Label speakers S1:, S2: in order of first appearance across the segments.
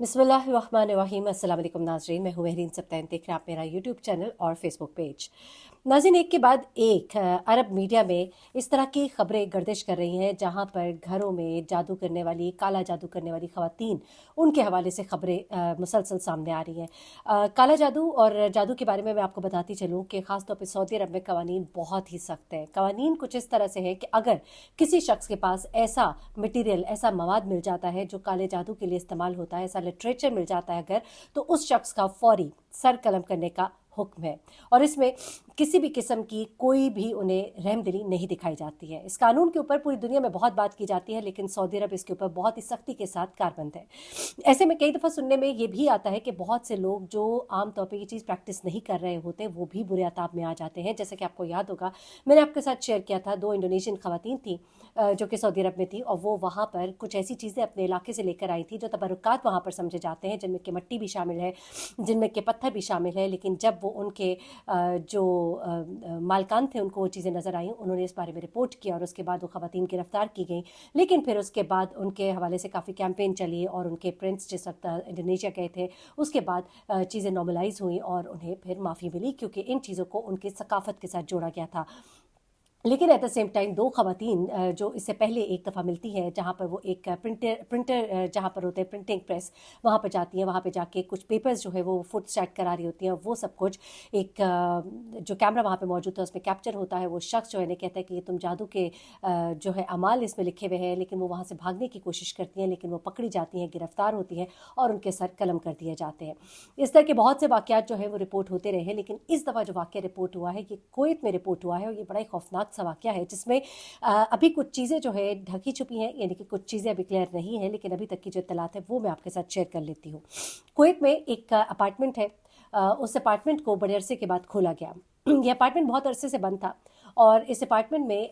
S1: बिस्मिल्लाहिर्रहमानिर्रहीम। अस्सलाम वालेकुम नाज़रीन, मैं हूँ महरीन सब्तैन। देख रहे हैं आप मेरा यूट्यूब चैनल और फेसबुक पेज। नाज़रीन, एक के बाद एक अरब मीडिया में इस तरह की खबरें गर्दिश कर रही हैं जहाँ पर घरों में जादू करने वाली, काला जादू करने वाली ख़वातीन, उनके हवाले से खबरें मुसलसल सामने आ रही हैं। काला जादू और जादू के बारे में मैं आपको बताती चलूँ कि ख़ास तौर पे सऊदी अरब में कवानीन बहुत ही सख्त है। कवानीन कुछ इस तरह से है कि अगर किसी शख्स के पास ऐसा मटेरियल, ऐसा मवाद मिल जाता है जो काले जादू के लिए इस्तेमाल होता है, ऐसा लिटरेचर मिल जाता है अगर, तो उस शख्स का फौरी सर कलम करने का हुक्म है। और इसमें किसी भी किस्म की कोई भी उन्हें रहमदिली नहीं दिखाई जाती है। इस कानून के ऊपर पूरी दुनिया में बहुत बात की जाती है, लेकिन सऊदी अरब इसके ऊपर बहुत ही सख्ती के साथ कारबंद है। ऐसे में कई दफ़ा सुनने में ये भी आता है कि बहुत से लोग जो आम तौर पे ये चीज़ प्रैक्टिस नहीं कर रहे होते, वो भी बुरे अताब में आ जाते हैं। जैसे कि आपको याद होगा, मैंने आपके साथ शेयर किया था, 2 इंडोनेशियन ख़वातीन थी जो कि सऊदी अरब में थी, और वो वहाँ पर कुछ ऐसी चीज़ें अपने इलाके से लेकर आई थी जो तबरुकात वहाँ पर समझे जाते हैं, जिनमें कि मट्टी भी शामिल है, जिनमें कि पत्थर भी शामिल है। लेकिन जब वो उनके जो मालकान थे, उनको वो चीज़ें नज़र आई, उन्होंने इस बारे में रिपोर्ट किया और उसके बाद वो ख़वातीन गिरफ़्तार की गई। लेकिन फिर उसके बाद उनके हवाले से काफ़ी कैंपेन चली और उनके प्रिंस जिस वक्त इंडोनेशिया गए थे, उसके बाद चीज़ें नॉर्मलाइज हुई और उन्हें फिर माफ़ी मिली, क्योंकि इन चीज़ों को उनकी सकाफ़त के साथ जोड़ा गया था। लेकिन एट द सेम टाइम 2 ख़वातीन जो इससे पहले एक दफ़ा मिलती हैं, जहाँ पर वो एक प्रिंटर जहाँ पर होते हैं प्रिंटिंग प्रेस, वहाँ पर जाती हैं। वहाँ पे जाके कुछ पेपर्स जो है वो फुट स्टैट करा रही होती हैं। वो सब कुछ एक जो कैमरा वहाँ पे मौजूद था उसमें कैप्चर होता है। वो शख्स जो है इन्हें कहता है कि ये तुम जादू के जो है अमाल इसमें लिखे हुए हैं। लेकिन वो वहाँ से भागने की कोशिश करती हैं, लेकिन वो पकड़ी जाती हैं, गिरफ़्तार होती हैं और उनके सर कलम कर दिए जाते हैं। इस तरह के बहुत से वाक़यात जो है वो रिपोर्ट होते रहे हैं। लेकिन इस दफ़ा जो वाक़या रिपोर्ट हुआ है, ये कुवैत में रिपोर्ट हुआ है और ये बड़ा ही खौफनाक सा वाक़या है, जिसमें अभी कुछ चीज़ें जो है ढकी छुपी हैं, यानी कि कुछ चीज़ें अभी क्लियर नहीं हैं, लेकिन अभी तक की जो इत्तलात है वो मैं आपके साथ शेयर कर लेती हूँ। कुवैत में एक अपार्टमेंट है, उस अपार्टमेंट को बड़े अरसे के बाद खोला गया। ये अपार्टमेंट बहुत अरसे से बंद था और इस अपार्टमेंट में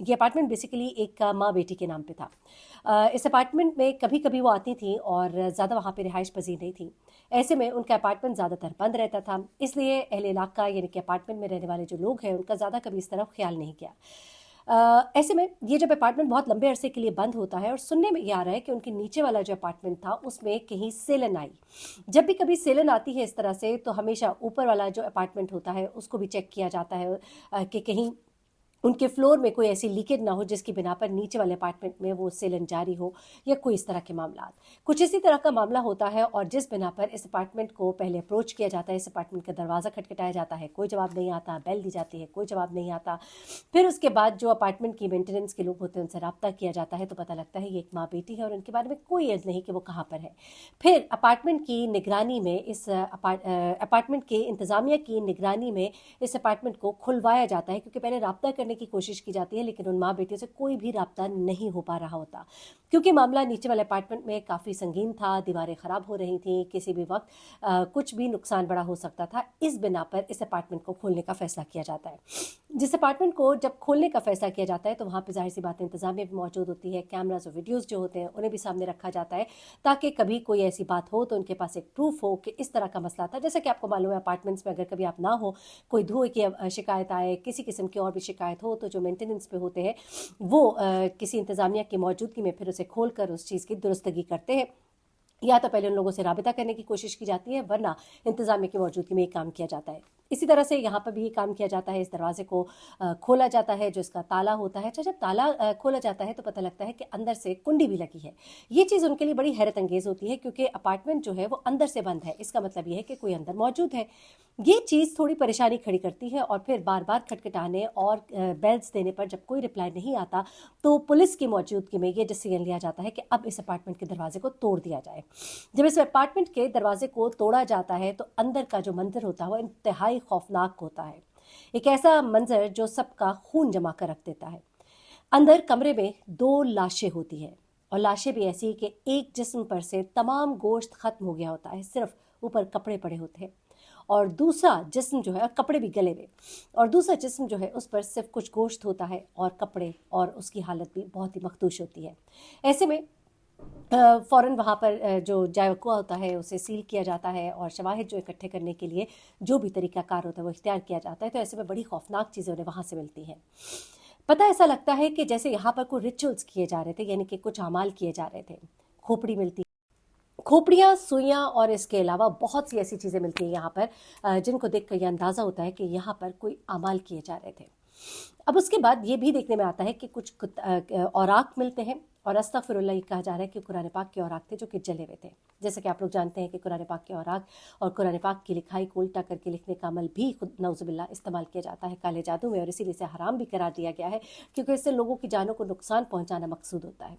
S1: ये अपार्टमेंट बेसिकली एक माँ बेटी के नाम पे था। इस अपार्टमेंट में कभी कभी वो आती थी और ज़्यादा वहाँ पे रिहाइश पजीर नहीं थी। ऐसे में उनका अपार्टमेंट ज़्यादातर बंद रहता था, इसलिए अहले इलाका यानी कि अपार्टमेंट में रहने वाले जो लोग हैं उनका ज़्यादा कभी इस तरफ ख्याल नहीं किया। ऐसे में ये जब अपार्टमेंट बहुत लंबे अरसे के लिए बंद होता है और सुनने में ये आ रहा है कि उनके नीचे वाला जो अपार्टमेंट था उसमें कहीं सेलन आई। जब भी कभी सेलन आती है इस तरह से, तो हमेशा ऊपर वाला जो अपार्टमेंट होता है उसको भी चेक किया जाता है कि कहीं उनके फ्लोर में कोई ऐसी लीकेज ना हो जिसकी बिना पर नीचे वाले अपार्टमेंट में वो सेलन जारी हो, या कोई इस तरह के मामला। कुछ इसी तरह का मामला होता है और जिस बिना पर इस अपार्टमेंट को पहले अप्रोच किया जाता है, इस अपार्टमेंट का दरवाज़ा खटखटाया जाता है, कोई जवाब नहीं आता, बेल दी जाती है, कोई जवाब नहीं आता। फिर उसके बाद जो अपार्टमेंट की मेंटेनेंस के लोग होते हैं उनसे रब्ता किया जाता है, तो पता लगता है ये एक माँ बेटी है और उनके बारे में कोई इल्म नहीं कि वो कहाँ पर है। फिर अपार्टमेंट की निगरानी में, इस अपार्टमेंट के इंतज़ामिया की निगरानी में इस अपार्टमेंट को खुलवाया जाता है, क्योंकि पहले रब्ता करने की कोशिश की जाती है लेकिन उन माँ बेटियों से कोई भी रब्ता नहीं हो पा रहा होता, क्योंकि मामला नीचे वाले अपार्टमेंट में काफ़ी संगीन था, दीवारें ख़राब हो रही थी, किसी भी वक्त कुछ भी नुकसान बड़ा हो सकता था। इस बिना पर इस अपार्टमेंट को खोलने का फ़ैसला किया जाता है। जिस अपार्टमेंट को जब खोलने का फ़ैसला किया जाता है तो वहाँ पर ज़ाहिर सी बात इंतज़ामिया भी मौजूद होती है, कैमराज और वीडियोज़ जो होते हैं उन्हें भी सामने रखा जाता है, ताकि कभी कोई ऐसी बात हो तो उनके पास एक प्रूफ हो कि इस तरह का मसला था। जैसा कि आपको मालूम है, अपार्टमेंट्स में अगर कभी आप ना हो, कोई धुएँ की शिकायत आए, किसी किस्म की और भी शिकायत हो, तो जो मेंटेनेंस पे होते हैं वो किसी इंतज़ामिया की मौजूदगी में फिर उसे खोल कर उस चीज़ की दुरुस्तगी करते हैं, या तो पहले उन लोगों से राबिता करने की कोशिश की जाती है, वरना इंतज़ामिया की मौजूदगी में ये काम किया जाता है। इसी तरह से यहाँ पर भी ये काम किया जाता है। इस दरवाजे को खोला जाता है, जो इसका ताला होता है। अच्छा, जब ताला खोला जाता है तो पता लगता है कि अंदर से कुंडी भी लगी है। ये चीज़ उनके लिए बड़ी हैरत अंगेज़ होती है, क्योंकि अपार्टमेंट जो है वो अंदर से बंद है, इसका मतलब ये है कि कोई अंदर मौजूद है। ये चीज़ थोड़ी परेशानी खड़ी करती है और फिर बार बार खटखटाने और बेल्स देने पर जब कोई रिप्लाई नहीं आता, तो पुलिस की मौजूदगी में ये डिसीजन लिया जाता है कि अब इस अपार्टमेंट के दरवाजे को तोड़ दिया जाए। जब इस अपार्टमेंट के दरवाजे को तोड़ा जाता है तो अंदर का जो मंजर होता है वो इंतहाई खौफनाक होता है। एक ऐसा मंजर जो सबका खून जमा कर रख देता है। अंदर कमरे में 2 लाशें होती हैं, और लाशें भी ऐसी कि एक जिस्म पर से तमाम गोश्त खत्म हो गया होता है, सिर्फ ऊपर कपड़े पड़े होते हैं, और दूसरा जिस्म जो है, और कपड़े भी गले में, और दूसरा जिस्म जो है उस पर सिर्फ कुछ गोश्त होता है और कपड़े, और उसकी हालत भी बहुत ही मखदूश होती है। ऐसे में फ़ौरन वहाँ पर जो जायका होता है उसे सील किया जाता है और शवाहिद जो इकट्ठे करने के लिए जो भी तरीक़ाकार होता है वो इख्तियार किया जाता है। तो ऐसे में बड़ी खौफनाक चीज़ें उन्हें वहाँ से मिलती हैं। पता ऐसा लगता है कि जैसे यहाँ पर कोई रिचुअल्स किए जा रहे थे, यानी कि कुछ अमाल किए जा रहे थे। खोपड़ी मिलती खोपड़ियाँ, सुइयाँ और इसके अलावा बहुत सी ऐसी चीज़ें मिलती हैं यहाँ पर, जिनको देख कर ये अंदाज़ा होता है कि यहाँ पर कोई अमाल किए जा रहे थे। अब उसके बाद ये भी देखने में आता है कि कुछ औराक मिलते हैं, और अस्तगफिरुल्लाह, ये कहा जा रहा है कि कुरान पाक के औराक थे जो कि जले हुए थे। जैसे कि आप लोग जानते हैं कि कुरान पाक के औराक और कुरान पाक की लिखाई को उल्टा करके लिखने का अमल भी खुद नौजुबिल्लाह इस्तेमाल किया जाता है काले जादू में, और इसीलिए इसे हराम भी करार दिया गया है, क्योंकि इससे लोगों की जानों को नुकसान पहुंचाना मकसूद होता है।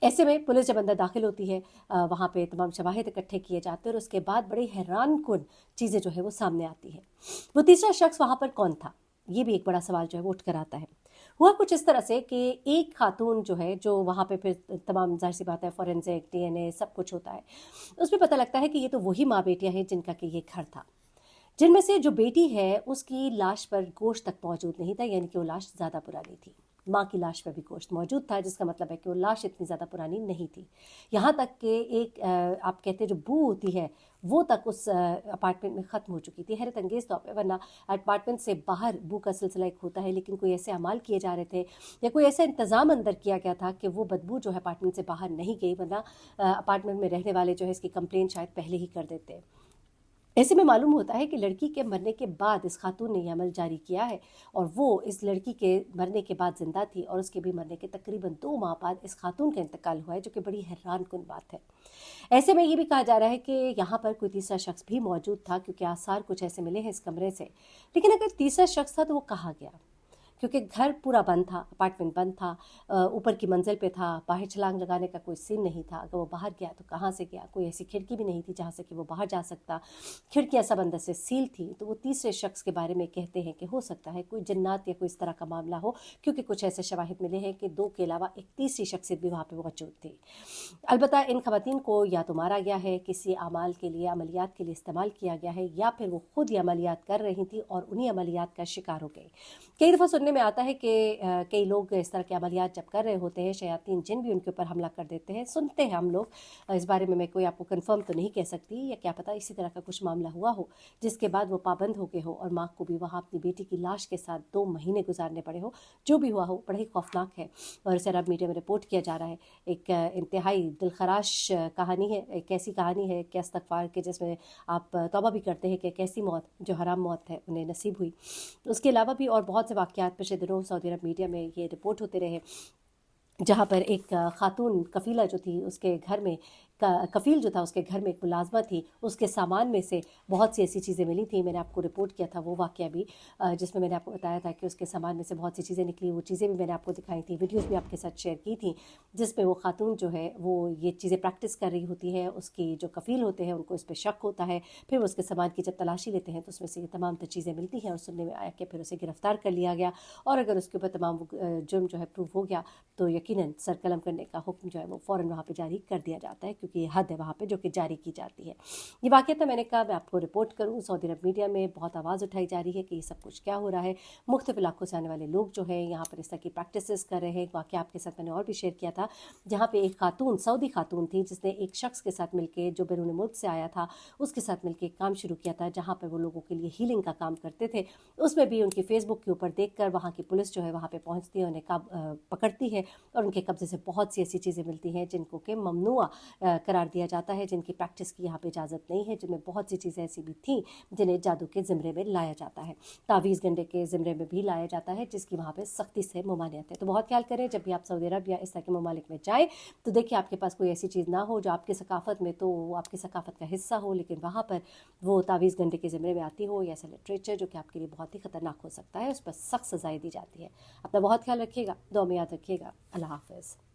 S1: ऐसे में पुलिस जब अंदर दाखिल होती है, वहाँ पे तमाम शवाहिद इकट्ठे किए जाते हैं, और उसके बाद बड़ी हैरान कुन चीज़ें जो है वो सामने आती हैं। वो तीसरा शख्स वहाँ पर कौन था, ये भी एक बड़ा सवाल जो है वो उठ कर आता है। हुआ कुछ इस तरह से कि एक खातून जो है, जो वहाँ पे फिर तमाम ज़ाहिर सी बात है फॉरेंसिक DNA सब कुछ होता है, उसमें पता लगता है कि ये तो वही माँ बेटियाँ हैं जिनका कि ये घर था, जिनमें से जो बेटी है उसकी लाश पर गोश्त तक मौजूद नहीं था, यानी कि वो लाश ज़्यादा पुरानी थी। माँ की लाश पर भी गोश्त मौजूद था, जिसका मतलब है कि वो लाश इतनी ज़्यादा पुरानी नहीं थी। यहाँ तक कि एक आप कहते हैं जो बू होती है वो तक उस अपार्टमेंट में ख़त्म हो चुकी थी, हैरत अंगेज़ तौर पे। वरना अपार्टमेंट से बाहर बू का सिलसिला एक होता है, लेकिन कोई ऐसे अमाल किए जा रहे थे या कोई ऐसा इंतज़ाम अंदर किया गया था कि वो बदबू जो है अपार्टमेंट से बाहर नहीं गई, वरना अपार्टमेंट में रहने वाले जो है इसकी कंप्लेंट शायद पहले ही कर देते। ऐसे में मालूम होता है कि लड़की के मरने के बाद इस खातून ने यह अमल जारी किया है, और वो इस लड़की के मरने के बाद ज़िंदा थी, और उसके भी मरने के तकरीबन 2 माह बाद इस खातून का इंतकाल हुआ है, जो कि बड़ी हैरान कुन बात है। ऐसे में ये भी कहा जा रहा है कि यहाँ पर कोई तीसरा शख्स भी मौजूद था, क्योंकि आसार कुछ ऐसे मिले हैं इस कमरे से। लेकिन अगर तीसरा शख्स था तो वो कहाँ गया, क्योंकि घर पूरा बंद था, अपार्टमेंट बंद था, ऊपर की मंजिल पे था, बाहर छलांग लगाने का कोई सीन नहीं था। अगर वो बाहर गया तो कहाँ से गया, कोई ऐसी खिड़की भी नहीं थी जहाँ से कि वो बाहर जा सकता, खिड़कियाँ सब अंदर से सील थी। तो वो तीसरे शख्स के बारे में कहते हैं कि हो सकता है कोई जन्नात या कोई इस तरह का मामला हो, क्योंकि कुछ ऐसे शवाहिद मिले हैं कि 2 के अलावा एक तीसरी शख्सियत भी वहाँ पर मौजूद थी। अलबत्ता इन खवातीन को या तो मारा गया है, किसी अमाल के लिए, अमलियात के लिए इस्तेमाल किया गया है, या फिर वो खुद ये अमलियात कर रही थी और उन्हीं अमलियात का शिकार हो गई। कई दफ़ा सुनने में आता है कि कई लोग इस तरह के अमलियात जब कर रहे होते हैं, शयातीन जिन भी उनके ऊपर हमला कर देते हैं, सुनते हैं हम लोग। इस बारे में मैं कोई आपको कंफर्म तो नहीं कह सकती, या क्या पता इसी तरह का कुछ मामला हुआ हो जिसके बाद वो पाबंद हो गए हो, और माँ को भी वहाँ अपनी बेटी की लाश के साथ 2 महीने गुजारने पड़े हो। जो भी हुआ हो बड़ा ही खौफनाक है, और इसे अरब मीडिया में रिपोर्ट किया जा रहा है। एक इंतहाई दिलखराश कहानी है, एक ऐसी कहानी है कि इस्तग़फ़ार के, जिसमें आप तौबा भी करते हैं कि कैसी मौत जो हराम मौत है उन्हें नसीब हुई। उसके अलावा भी और बहुत से वाक़यात पिछले दिनों सऊदी अरब मीडिया में ये रिपोर्ट होते रहे, जहाँ पर एक खातून कफ़ीला जो थी उसके घर में कफ़ील जो था उसके घर में एक मुलाज़मा थी, उसके सामान में से बहुत सी ऐसी चीज़ें मिली थी। मैंने आपको रिपोर्ट किया था वो वाक़या भी, जिसमें मैंने आपको बताया था कि उसके सामान में से बहुत सी चीज़ें निकली। वो चीज़ें भी मैंने आपको दिखाई थी, वीडियोज़ भी आपके साथ शेयर की थी, जिसमें वो खातून जो है वो ये चीज़ें प्रैक्टिस कर रही होती है। उसकी जो कफ़ील होते हैं उनको इस पर शक होता है, फिर वो उसके सामान की जब तलाशी लेते हैं तो उसमें से ये तमाम तो चीज़ें मिलती हैं, और सुनने में आया कि फिर उसे गिरफ़्तार कर लिया गया, और अगर उसके ऊपर तमाम जुर्म जो है प्रूव हो गया तो यकीनन सर कलम करने का हुक्म जो है वो फ़ौरन वहाँ पे जारी कर दिया जाता है, क्योंकि ये हद है वहाँ पे जो कि जारी की जाती है। ये वाक़या था, मैंने कहा मैं आपको रिपोर्ट करूँ। सऊदी अरब मीडिया में बहुत आवाज़ उठाई जा रही है कि ये सब कुछ क्या हो रहा है। मुख्तलिफ इलाकों से आने वाले लोग जो हैं यहाँ पर इस तरह की प्रैक्टिसेस कर रहे हैं। एक वाक़या आपके साथ मैंने और भी शेयर किया था, जहाँ पर एक खातून, सऊदी खातून थी, जिसने एक शख्स के साथ मिलकर, जो बैरून मुल्क से आया था, उसके साथ मिलकर एक काम शुरू किया था, जहाँ पर वो लोगों के लिए हीलिंग का काम करते थे। उसमें भी उनकी फेसबुक के ऊपर देख कर वहाँ की पुलिस जो है वहाँ पर पहुँचती है, उन्हें पकड़ती है, और उनके कब्जे से बहुत सी ऐसी चीज़ें मिलती हैं जिनको कि ममनुआ करार दिया जाता है, जिनकी प्रैक्टिस की यहाँ पे इजाज़त नहीं है, जिनमें बहुत सी चीज़ें ऐसी भी थीं जिन्हें जादू के ज़िमरे में लाया जाता है, तावीज़ गंडे के ज़िमरे में भी लाया जाता है, जिसकी वहाँ पे सख्ती से ममानियत है। तो बहुत ख्याल करें जब भी आप सऊदी अरब या इस तरह के ममालिक में जाएँ, तो देखिए आपके पास कोई ऐसी चीज़ ना हो जो आपकी सकाफ़त में, तो वो आपकी सकाफ़त का हिस्सा हो, लेकिन वहाँ पर वो तावीज़ गंडे के ज़िमरे में आती हो, या ऐसा लिटरेचर जो कि आपके लिए बहुत ही ख़तरनाक हो सकता है, उस पर सख्त सज़ाएँ दी जाती है। अपना बहुत ख्याल रखिएगा, दुआ में याद रखिएगा। अल्लाह हाफ़िज़।